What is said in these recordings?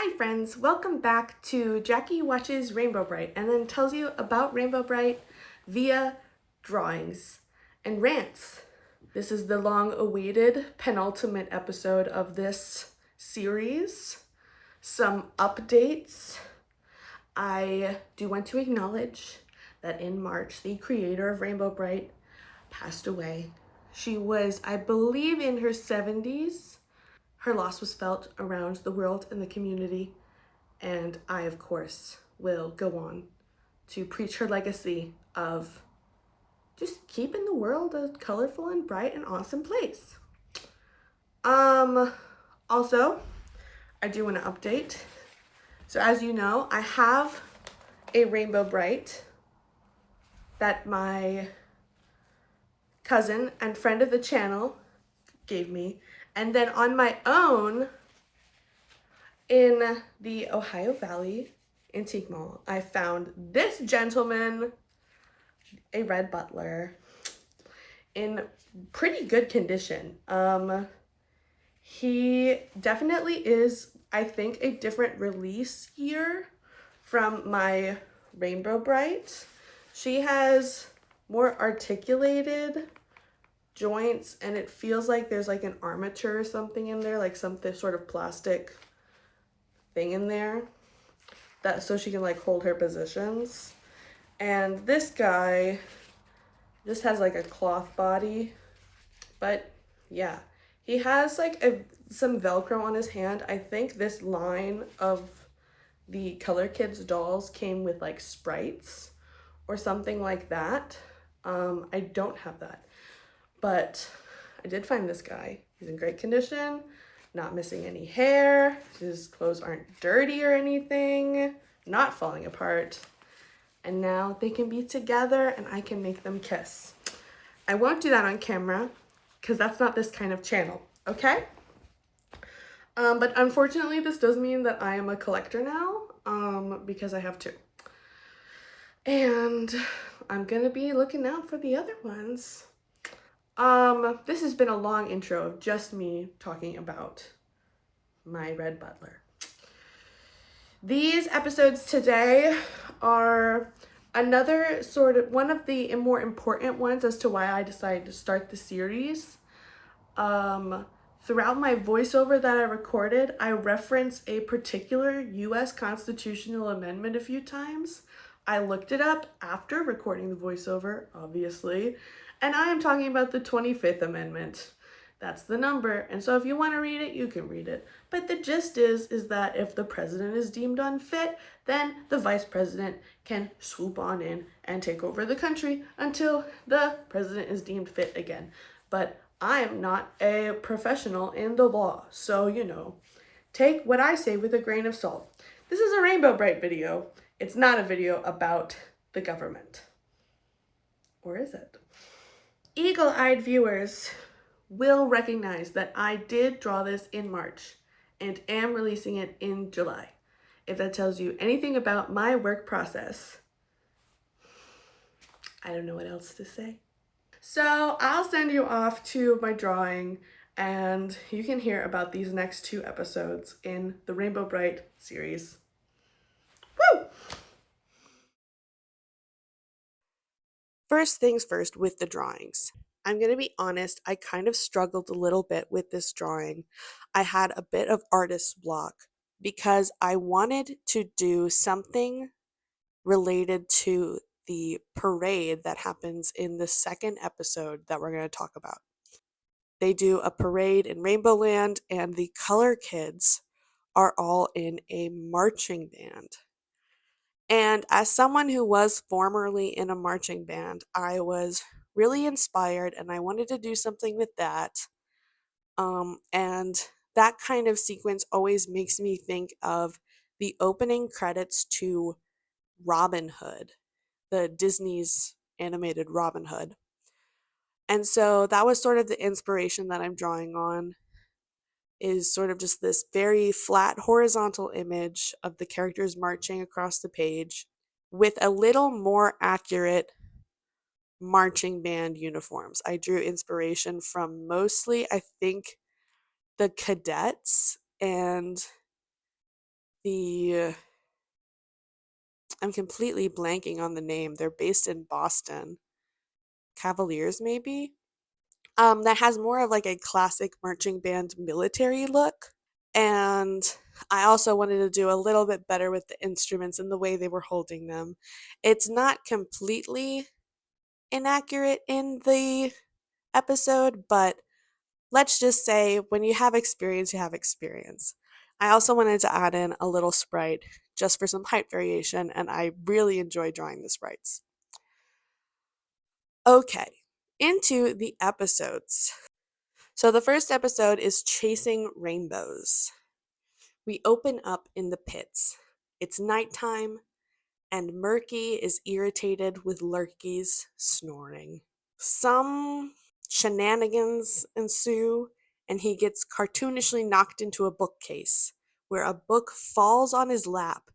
Hi friends, welcome back to Jackie Watches Rainbow Brite and then tells you about Rainbow Brite via drawings and rants. This is the long-awaited penultimate episode of this series. Some updates. I do want to acknowledge that in March, the creator of Rainbow Brite passed away. She was, I believe, in her 70s. Her loss was felt around the world and the community, and I, of course, will go on to preach her legacy of just keeping the world a colorful and bright and awesome place. Also, I do want to update. So as you know, I have a Rainbow Brite that my cousin and friend of the channel gave me. And then on my own, in the Ohio Valley Antique Mall, I found this gentleman, a red butler, in pretty good condition. He definitely is, I think, a different release year from my Rainbow Brite. She has more articulated joints, and it feels like there's like an armature or something in there, like something sort of plastic thing in there that so she can like hold her positions. And this guy just has like a cloth body, but yeah, he has like some Velcro on his hand. I think this line of the Color Kids dolls came with like sprites or something like that. I don't have that, but I did find this guy. He's in great condition, not missing any hair. His clothes aren't dirty or anything, not falling apart. And now they can be together and I can make them kiss. I won't do that on camera because that's not this kind of channel, okay? But unfortunately, this does mean that I am a collector now because I have two. And I'm gonna be looking out for the other ones. This has been a long intro of just me talking about my red butler. These episodes today are another sort of one of the more important ones as to why I decided to start the series. Throughout my voiceover that I recorded, I referenced a particular US constitutional amendment a few times. I looked it up after recording the voiceover, obviously, and I am talking about the 25th Amendment. That's the number, and so if you want to read it, you can read it. But the gist is that if the president is deemed unfit, then the vice president can swoop on in and take over the country until the president is deemed fit again. But I am not a professional in the law, so take what I say with a grain of salt. This is a Rainbow Brite video. It's not a video about the government. Or is it? Eagle-eyed viewers will recognize that I did draw this in March and am releasing it in July. If that tells you anything about my work process, I don't know what else to say. So I'll send you off to my drawing and you can hear about these next two episodes in the Rainbow Brite series. Woo! First things first with the drawings. I'm going to be honest, I kind of struggled a little bit with this drawing. I had a bit of artist's block because I wanted to do something related to the parade that happens in the second episode that we're going to talk about. They do a parade in Rainbow Land, and the Color Kids are all in a marching band. And as someone who was formerly in a marching band, I was really inspired and I wanted to do something with that. And that kind of sequence always makes me think of the opening credits to Robin Hood, the Disney's animated Robin Hood. And so that was sort of the inspiration that I'm drawing on, is sort of just this very flat horizontal image of the characters marching across the page with a little more accurate marching band uniforms. I drew inspiration from mostly, I think, the cadets and the I'm completely blanking on the name. They're based in Boston. Cavaliers, maybe? That has more of like a classic marching band military look. And I also wanted to do a little bit better with the instruments and the way they were holding them. It's not completely inaccurate in the episode, but let's just say when you have experience, you have experience. I also wanted to add in a little sprite just for some height variation, and I really enjoy drawing the sprites. Okay, into the episodes. So the first episode is Chasing Rainbows. We open up in the pits. It's nighttime, and Murky is irritated with Lurky's snoring. Some shenanigans ensue, and he gets cartoonishly knocked into a bookcase, where a book falls on his lap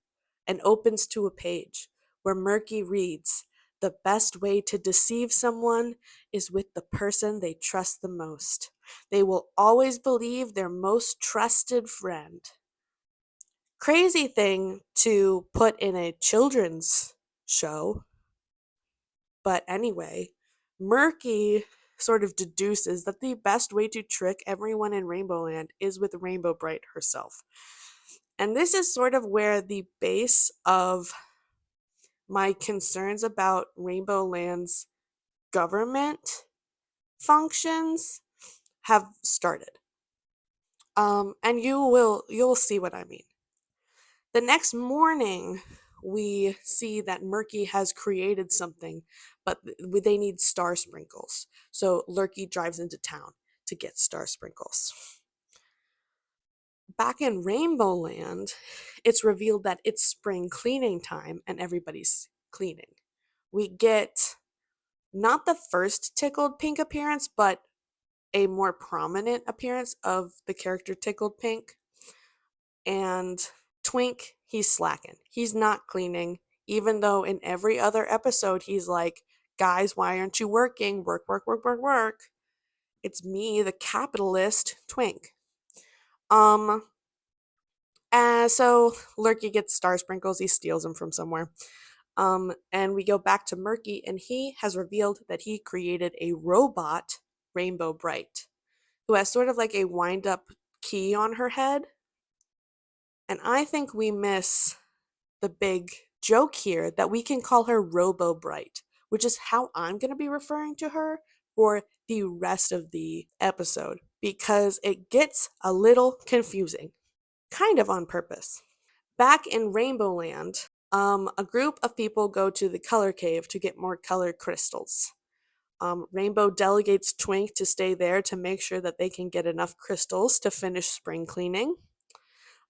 and opens to a page where Murky reads, "The best way to deceive someone is with the person they trust the most. They will always believe their most trusted friend." Crazy thing to put in a children's show. But anyway, Murky sort of deduces that the best way to trick everyone in Rainbow Land is with Rainbow Brite herself. And this is sort of where the base of my concerns about Rainbow Land's government functions have started. And you'll see what I mean. The next morning, we see that Murky has created something, but they need star sprinkles. So Lurky drives into town to get star sprinkles. Back in Rainbow Land, it's revealed that it's spring cleaning time and everybody's cleaning. We get not the first Tickled Pink appearance, but a more prominent appearance of the character Tickled Pink. And Twink, he's slacking. He's not cleaning, even though in every other episode he's like, "Guys, why aren't you working? Work, work, work, work, work." It's me, the capitalist Twink. So Lurky gets star sprinkles. He steals them from somewhere. And we go back to Murky, and he has revealed that he created a robot, Rainbow Brite, who has sort of like a wind-up key on her head. And I think we miss the big joke here that we can call her Robo Brite, which is how I'm going to be referring to her for the rest of the episode, because it gets a little confusing, kind of on purpose. Back in Rainbow Land, a group of people go to the color cave to get more color crystals. Rainbow delegates Twink to stay there to make sure that they can get enough crystals to finish spring cleaning.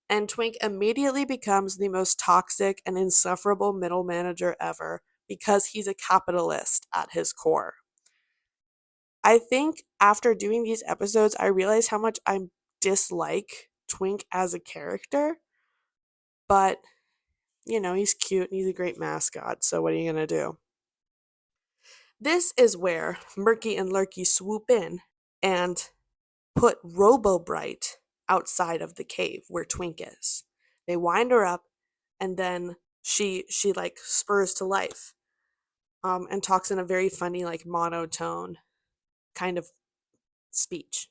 And Twink immediately becomes the most toxic and insufferable middle manager ever because he's a capitalist at his core. I think after doing these episodes, I realized how much I dislike Twink as a character. But, he's cute and he's a great mascot, so what are you going to do? This is where Murky and Lurky swoop in and put Robo Brite outside of the cave where Twink is. They wind her up, and then she like spurs to life, and talks in a very funny, like, monotone kind of speech.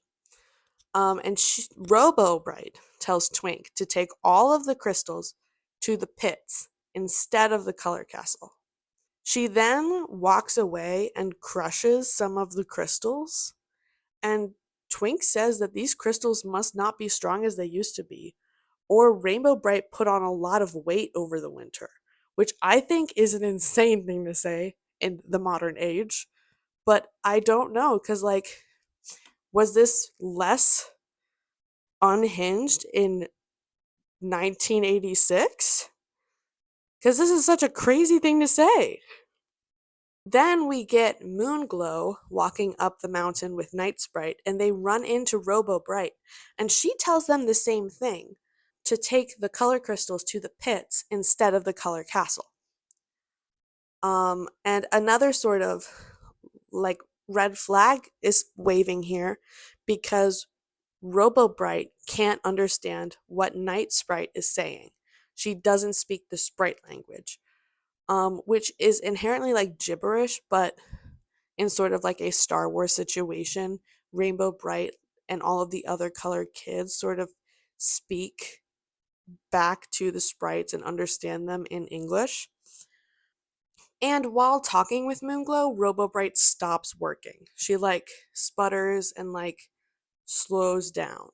And Robo Brite tells Twink to take all of the crystals to the pits instead of the color castle. She then walks away and crushes some of the crystals, and Twink says that these crystals must not be strong as they used to be, or Rainbow Brite put on a lot of weight over the winter, which I think is an insane thing to say in the modern age. But I don't know, because, like, was this less unhinged in 1986? Because this is such a crazy thing to say. Then we get Moonglow walking up the mountain with Night Sprite, and they run into Robo Brite, and she tells them the same thing, to take the color crystals to the pits instead of the color castle. And another sort of like red flag is waving here, because Robo Brite can't understand what Night Sprite is saying. She doesn't speak the sprite language, which is inherently like gibberish, but in sort of like a Star Wars situation, Rainbow Brite and all of the other colored kids sort of speak back to the sprites and understand them in English. And while talking with Moonglow, RoboBrite stops working. She like sputters and like slows down.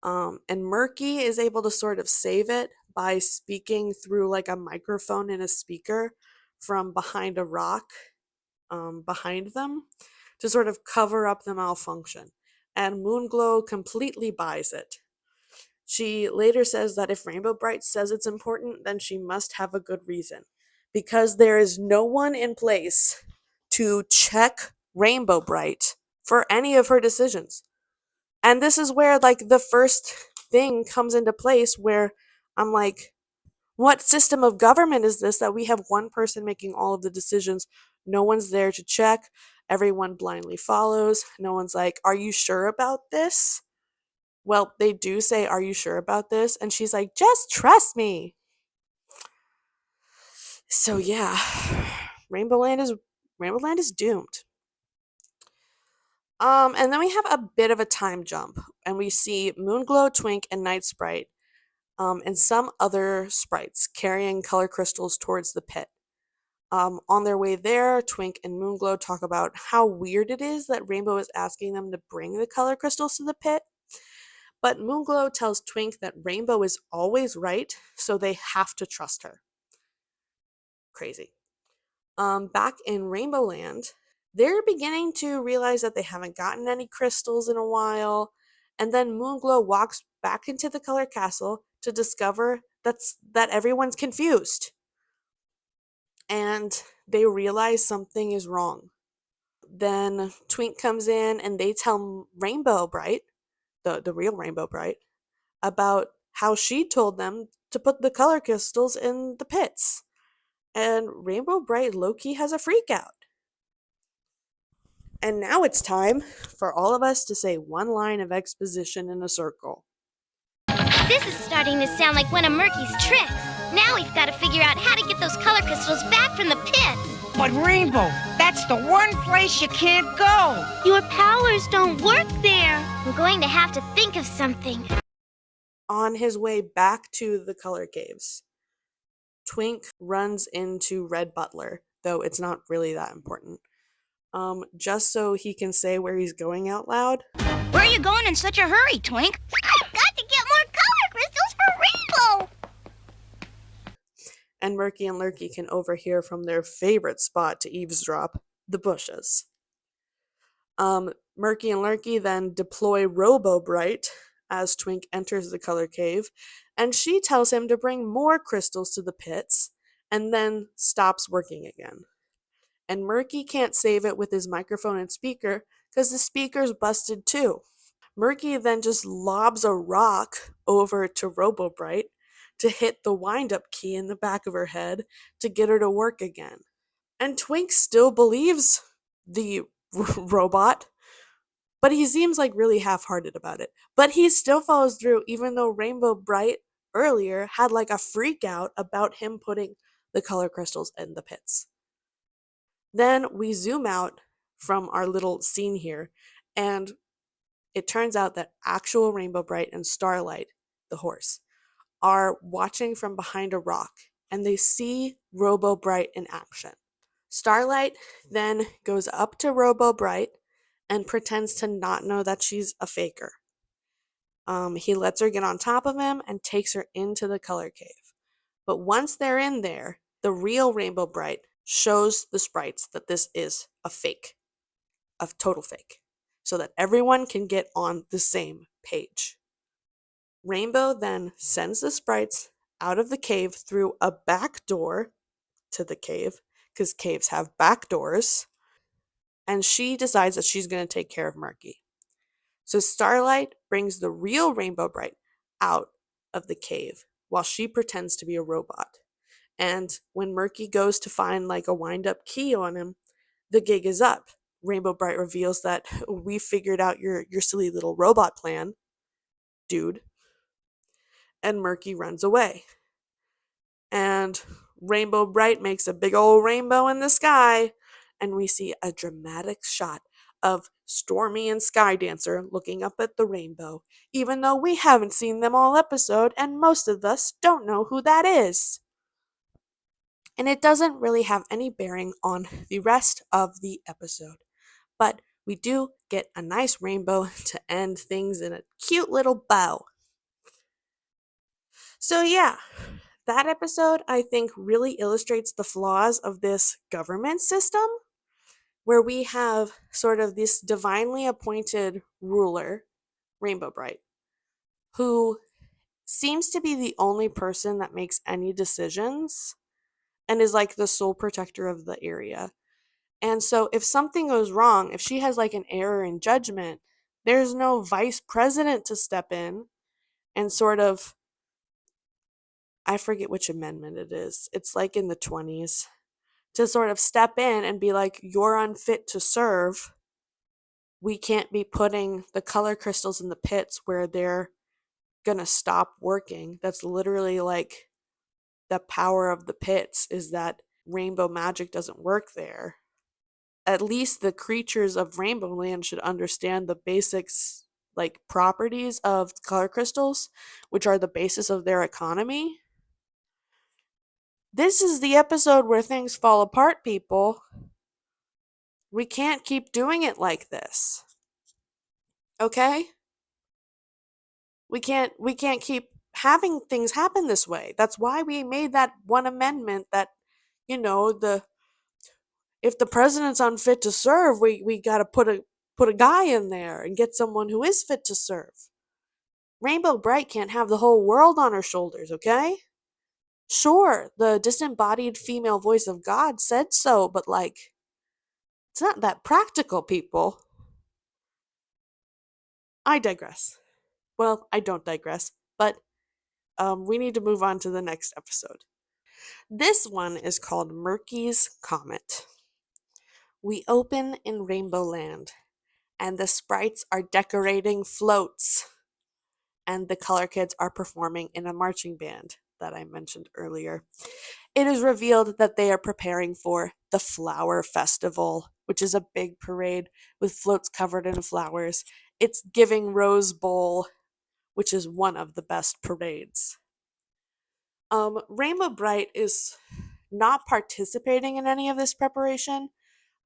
And Murky is able to sort of save it by speaking through like a microphone and a speaker from behind a rock behind them to sort of cover up the malfunction. And Moonglow completely buys it. She later says that if Rainbow Brite says it's important, then she must have a good reason. Because there is no one in place to check Rainbow Brite for any of her decisions. And this is where like the first thing comes into place where I'm like, what system of government is this that we have one person making all of the decisions? No one's there to check. Everyone blindly follows. No one's like, are you sure about this? Well, they do say, are you sure about this? And she's like, just trust me. So yeah, Rainbow Land is doomed. And then we have a bit of a time jump, and we see Moonglow, Twink, and Night Sprite, and some other sprites carrying color crystals towards the pit. On their way there, Twink and Moonglow talk about how weird it is that Rainbow is asking them to bring the color crystals to the pit. But Moonglow tells Twink that Rainbow is always right, so they have to trust her. Crazy. Back in Rainbow Land, they're beginning to realize that they haven't gotten any crystals in a while, and then Moonglow walks back into the color castle to discover that everyone's confused. And they realize something is wrong. Then Twink comes in and they tell Rainbow Brite, the real Rainbow Brite, about how she told them to put the color crystals in the pits. And Rainbow Brite low-key has a freak out. And now it's time for all of us to say one line of exposition in a circle. This is starting to sound like one of Murky's tricks. Now we've got to figure out how to get those color crystals back from the pit. But Rainbow, that's the one place you can't go. Your powers don't work there. I'm going to have to think of something. On his way back to the color caves, Twink runs into Red Butler, though it's not really that important. Just so he can say where he's going out loud. Where are you going in such a hurry, Twink? I've got to get more color crystals for Rainbow. And Murky and Lurky can overhear from their favorite spot to eavesdrop, the bushes. Murky and Lurky then deploy Robo Brite as Twink enters the color cave, and she tells him to bring more crystals to the pits, and then stops working again. And Murky can't save it with his microphone and speaker because the speaker's busted too. Murky then just lobs a rock over to Robo Brite to hit the wind-up key in the back of her head to get her to work again. And Twink still believes the robot, but he seems like really half-hearted about it. But he still follows through even though Rainbow Brite earlier had like a freak out about him putting the color crystals in the pits. Then we zoom out from our little scene here, and it turns out that actual Rainbow Brite and Starlight, the horse, are watching from behind a rock, and they see Robo Brite in action. Starlight then goes up to Robo Brite and pretends to not know that she's a faker. He lets her get on top of him and takes her into the color cave. But once they're in there, the real Rainbow Brite shows the sprites that this is a fake, a total fake, so that everyone can get on the same page. Rainbow then sends the sprites out of the cave through a back door to the cave, because caves have back doors, and she decides that she's going to take care of Murky. So Starlight brings the real Rainbow Brite out of the cave while she pretends to be a robot. And when Murky goes to find like a wind-up key on him, the gig is up. Rainbow Brite reveals that we figured out your silly little robot plan, dude. And Murky runs away. And Rainbow Brite makes a big old rainbow in the sky, and we see a dramatic shot of Stormy and Sky Dancer looking up at the rainbow, even though we haven't seen them all episode and most of us don't know who that is. And it doesn't really have any bearing on the rest of the episode. But we do get a nice rainbow to end things in a cute little bow. So, yeah, that episode I think really illustrates the flaws of this government system, where we have sort of this divinely appointed ruler, Rainbow Brite, who seems to be the only person that makes any decisions and is like the sole protector of the area. And so if something goes wrong, if she has like an error in judgment, there's no vice president to step in and sort of, I forget which amendment it is. It's like in the 20s, to sort of step in and be like, you're unfit to serve. We can't be putting the color crystals in the pits where they're going to stop working. That's literally like the power of the pits, is that rainbow magic doesn't work there. At least the creatures of Rainbow Land should understand the basics, like properties of color crystals, which are the basis of their economy. This is the episode where things fall apart, people. We can't keep doing it like this. Okay? We can't keep having things happen this way. That's why we made that one amendment that, if the president's unfit to serve, we got to put a guy in there and get someone who is fit to serve. Rainbow Brite can't have the whole world on her shoulders, okay? Sure, the disembodied female voice of God said so, but like, it's not that practical, people. I digress. Well, I don't digress, but we need to move on to the next episode. This one is called Murky's Comet. We open in Rainbow Land, and the sprites are decorating floats, and the color kids are performing in a marching band that I mentioned earlier. It is revealed that they are preparing for the Flower Festival, which is a big parade with floats covered in flowers. It's giving Rose Bowl, which is one of the best parades. Rainbow Brite is not participating in any of this preparation,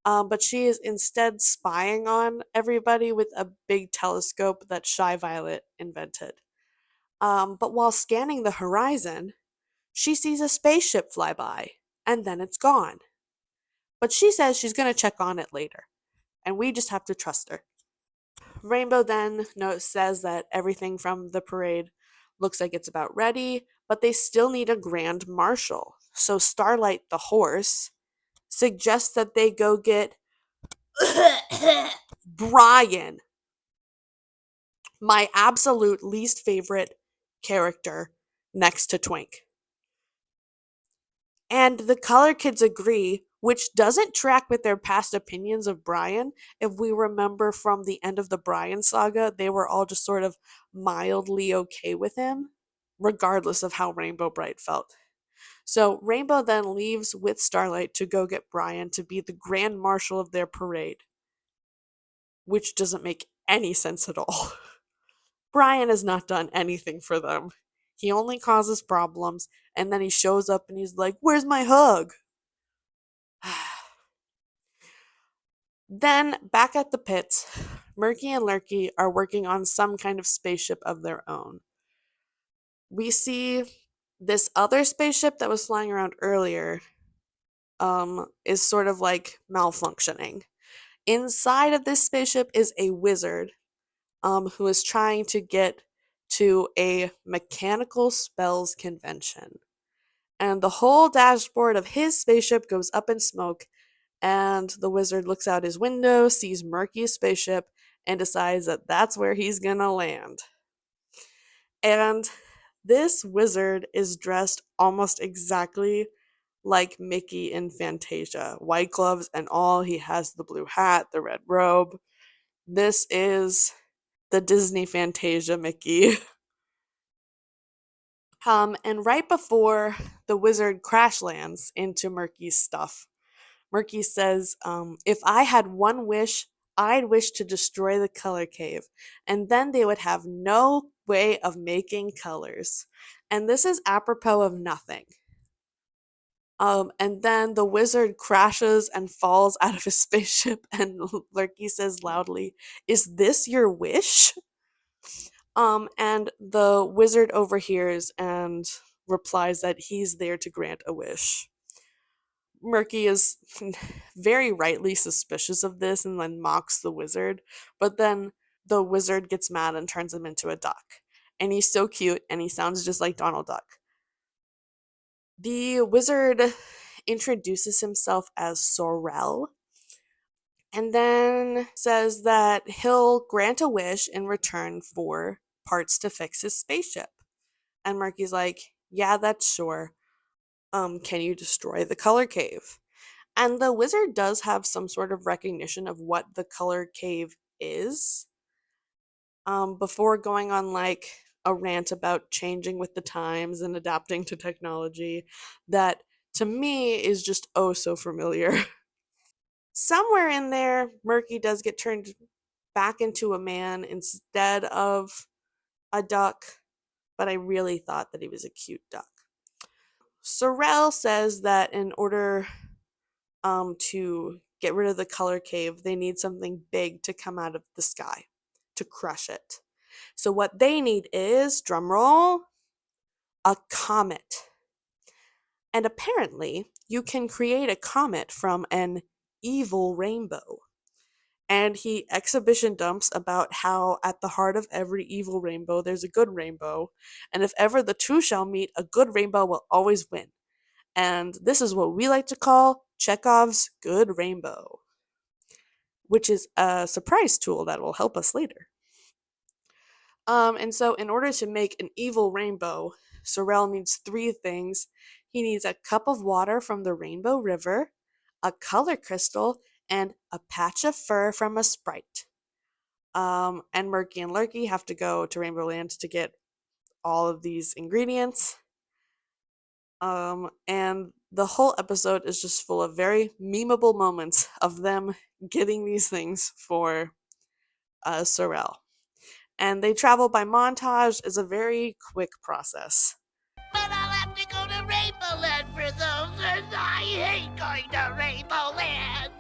but she is instead spying on everybody with a big telescope that Shy Violet invented. But while scanning the horizon, she sees a spaceship fly by, and then it's gone. But she says she's going to check on it later, and we just have to trust her. Rainbow then says that everything from the parade looks like it's about ready, but they still need a grand marshal. So Starlight the horse suggests that they go get Brian, my absolute least favorite character next to Twink. And the color kids agree, which doesn't track with their past opinions of Brian. If we remember from the end of the Brian saga, they were all just sort of mildly okay with him, regardless of how Rainbow Brite felt. So Rainbow then leaves with Starlight to go get Brian to be the grand marshal of their parade, which doesn't make any sense at all. Brian has not done anything for them. He only causes problems, and then he shows up and he's like, "Where's my hug?" Then, back at the pits, Murky and Lurky are working on some kind of spaceship of their own. We see this other spaceship that was flying around earlier is sort of like malfunctioning. Inside of this spaceship is a wizard who is trying to get to a mechanical spells convention. And the whole dashboard of his spaceship goes up in smoke, and the wizard looks out his window, sees Murky's spaceship, and decides that that's where he's gonna land. And this wizard is dressed almost exactly like Mickey in Fantasia. White gloves and all, he has the blue hat, the red robe. This is the Disney Fantasia Mickey. And right before the wizard crash lands into Murky's stuff, Murky says, if I had one wish, I'd wish to destroy the color cave, and then they would have no way of making colors. And this is apropos of nothing. And then the wizard crashes and falls out of his spaceship, and Lurky says loudly, "Is this your wish?" And the wizard overhears and replies that he's there to grant a wish. Murky is very rightly suspicious of this and then mocks the wizard, but then the wizard gets mad and turns him into a duck. And he's so cute and he sounds just like Donald Duck. The wizard introduces himself as Sorrel and then says that he'll grant a wish in return for parts to fix his spaceship. And Murky's like, "Yeah, that's sure. Can you destroy the color cave?" And the wizard does have some sort of recognition of what the color cave is, before going on like a rant about changing with the times and adapting to technology that to me is just oh so familiar. Somewhere in there, Murky does get turned back into a man instead of a duck, but I really thought that he was a cute duck. Sorrel says that in order to get rid of the color cave, they need something big to come out of the sky to crush it. So what they need is, drumroll, a comet. And apparently, you can create a comet from an evil rainbow. And he exhibition dumps about how at the heart of every evil rainbow there's a good rainbow, and if ever the two shall meet, a good rainbow will always win. And this is what we like to call Chekhov's good rainbow, which is a surprise tool that will help us later. And so in order to make an evil rainbow, Sorrel needs three things. He needs a cup of water from the Rainbow River, a color crystal, and a patch of fur from a sprite. And Murky and Lurky have to go to Rainbow Land to get all of these ingredients. And the whole episode is just full of very memeable moments of them getting these things for Sorrel. And they travel by montage. Is a very quick process. But I'll have to go to Rainbow Land for those, and I hate going to Rainbow Land.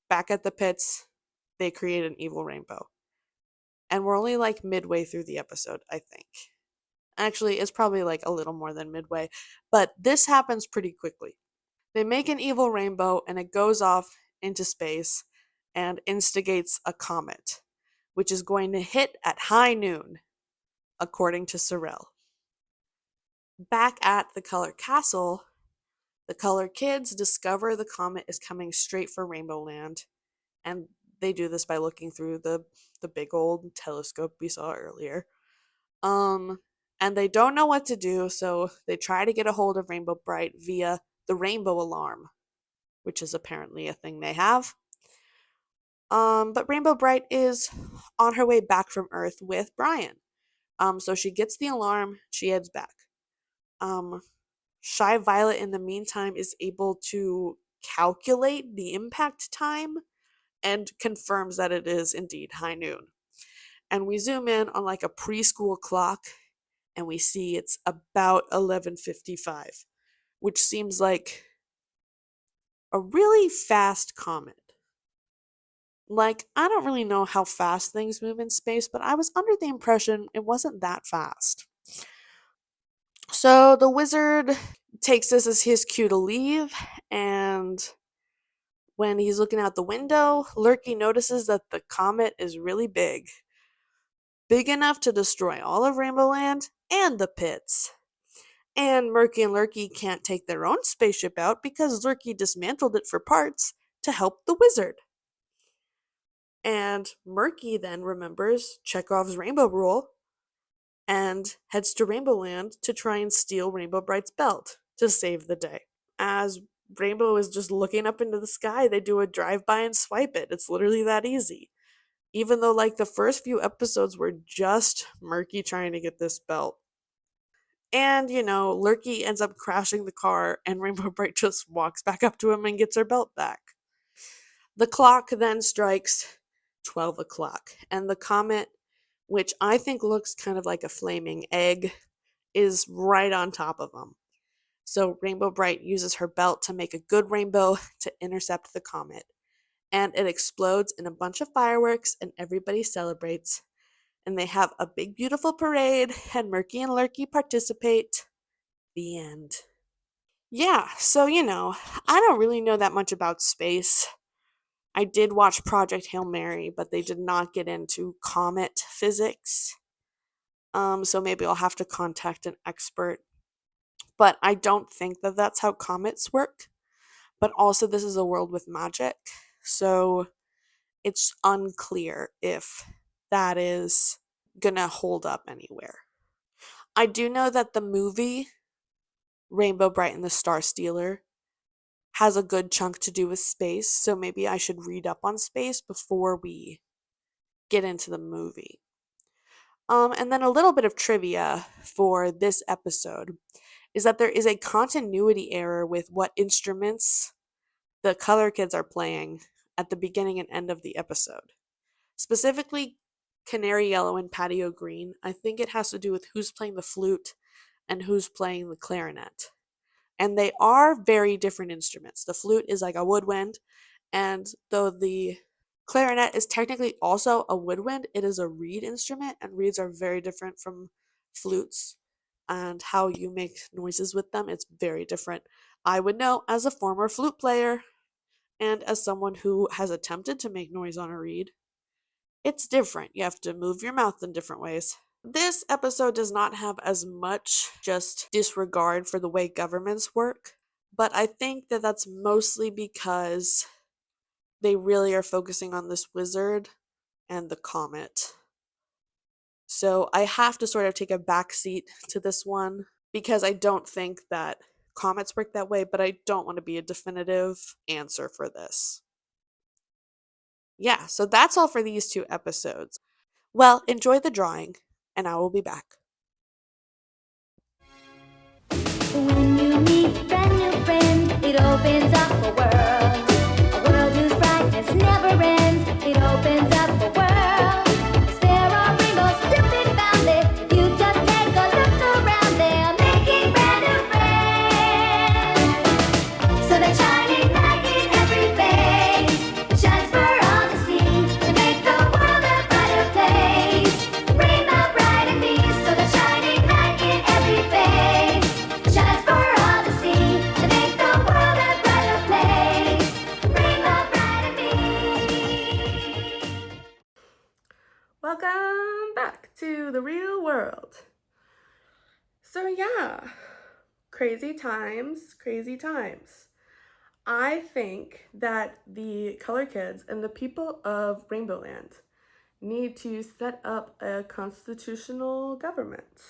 Back at the pits, they create an evil rainbow. And we're only like midway through the episode, I think. Actually, it's probably like a little more than midway, but this happens pretty quickly. They make an evil rainbow and it goes off into space and instigates a comet, which is going to hit at high noon, according to Sorrel. Back at the Color Castle, the Color Kids discover the comet is coming straight for Rainbow Land, and they do this by looking through the big old telescope we saw earlier. And they don't know what to do, so they try to get a hold of Rainbow Brite via the Rainbow Alarm, which is apparently a thing they have. But Rainbow Brite is on her way back from Earth with Brian. So she gets the alarm, she heads back. Shy Violet, in the meantime, is able to calculate the impact time and confirms that it is indeed high noon. And we zoom in on like a preschool clock, and we see it's about 11:55, which seems like a really fast comet. Like, I don't really know how fast things move in space, but I was under the impression it wasn't that fast. So the wizard takes this as his cue to leave, and when he's looking out the window, Lurky notices that the comet is really big. Big enough to destroy all of Rainbow Land and the pits. And Murky and Lurky can't take their own spaceship out because Lurky dismantled it for parts to help the wizard. And Murky then remembers Chekhov's rainbow rule and heads to Rainbow Land to try and steal Rainbow Brite's belt to save the day. As Rainbow is just looking up into the sky. They do a drive-by and swipe it. It's literally that easy. Even though, like, the first few episodes were just Murky trying to get this belt. And, Lurky ends up crashing the car, and Rainbow Bright just walks back up to him and gets her belt back. The clock then strikes 12 o'clock, and the comet, which I think looks kind of like a flaming egg, is right on top of them. So Rainbow Bright uses her belt to make a good rainbow to intercept the comet. And it explodes in a bunch of fireworks, and everybody celebrates. And they have a big, beautiful parade, and Murky and Lurky participate. The end. Yeah, so, I don't really know that much about space. I did watch Project Hail Mary, but they did not get into comet physics. So maybe I'll have to contact an expert. But I don't think that that's how comets work. But also, this is a world with magic. So it's unclear if that is gonna hold up anywhere. I do know that the movie Rainbow Bright and the Star Stealer has a good chunk to do with space, so maybe I should read up on space before we get into the movie. And then a little bit of trivia for this episode is that there is a continuity error with what instruments the Color Kids are playing at the beginning and end of the episode. Specifically, Canary Yellow and Patio Green. I think it has to do with who's playing the flute and who's playing the clarinet. And they are very different instruments. The flute is like a woodwind, and though the clarinet is technically also a woodwind, it is a reed instrument, and reeds are very different from flutes, and how you make noises with them, it's very different. I would know as a former flute player, and as someone who has attempted to make noise on a reed. It's different. You have to move your mouth in different ways. This episode does not have as much just disregard for the way governments work, but I think that that's mostly because they really are focusing on this wizard and the comet. So I have to sort of take a backseat to this one because I don't think that comets work that way, but I don't want to be a definitive answer for this. Yeah, so that's all for these 2 episodes. Well, enjoy the drawing, and I will be back. When you meet a new friend, it opens up a world. A world whose brightness never ends. It opens up a world. There are rainbows to be found there. If you just take a look around, they're making brand new friends. So they're shining light in every face. Shines for all to see to make the world a brighter place. Rainbow bright and me, so they're shining light in every face. Shines for all to see to make the world a brighter place. Rainbow bright and me. Welcome back to the real world. So yeah, crazy times, crazy times. I think that the Color Kids and the people of Rainbow Land need to set up a constitutional government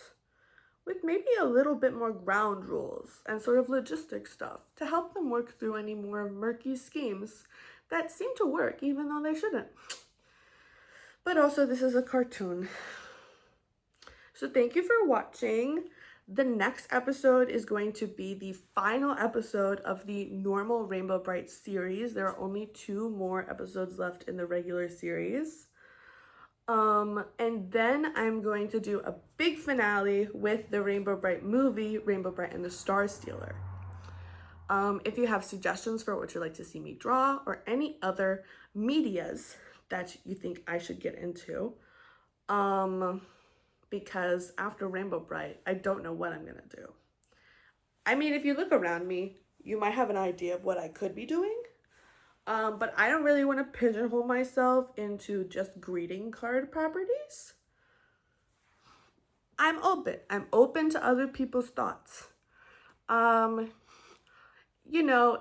with maybe a little bit more ground rules and sort of logistic stuff to help them work through any more murky schemes that seem to work even though they shouldn't. But also, this is a cartoon. So thank you for watching. The next episode is going to be the final episode of the normal Rainbow Brite series. There are only 2 more episodes left in the regular series. And then I'm going to do a big finale with the Rainbow Brite movie, Rainbow Brite and the Star Stealer. If you have suggestions for what you'd like to see me draw or any other medias that you think I should get into, because after Rainbow Brite, I don't know what I'm gonna do. I mean, if you look around me, you might have an idea of what I could be doing, but I don't really want to pigeonhole myself into just greeting card properties. I'm open to other people's thoughts.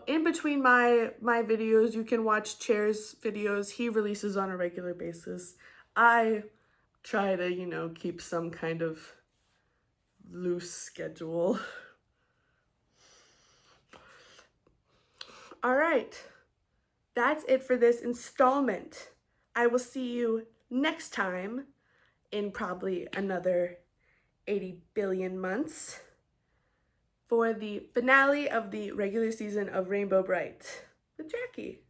In between my videos, you can watch Chair's videos. He releases on a regular basis. I try to, keep some kind of loose schedule. All right, that's it for this installment. I will see you next time in probably another 80 billion months for the finale of the regular season of Rainbow Brite with Jackie.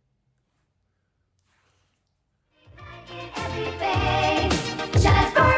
In every face, shines for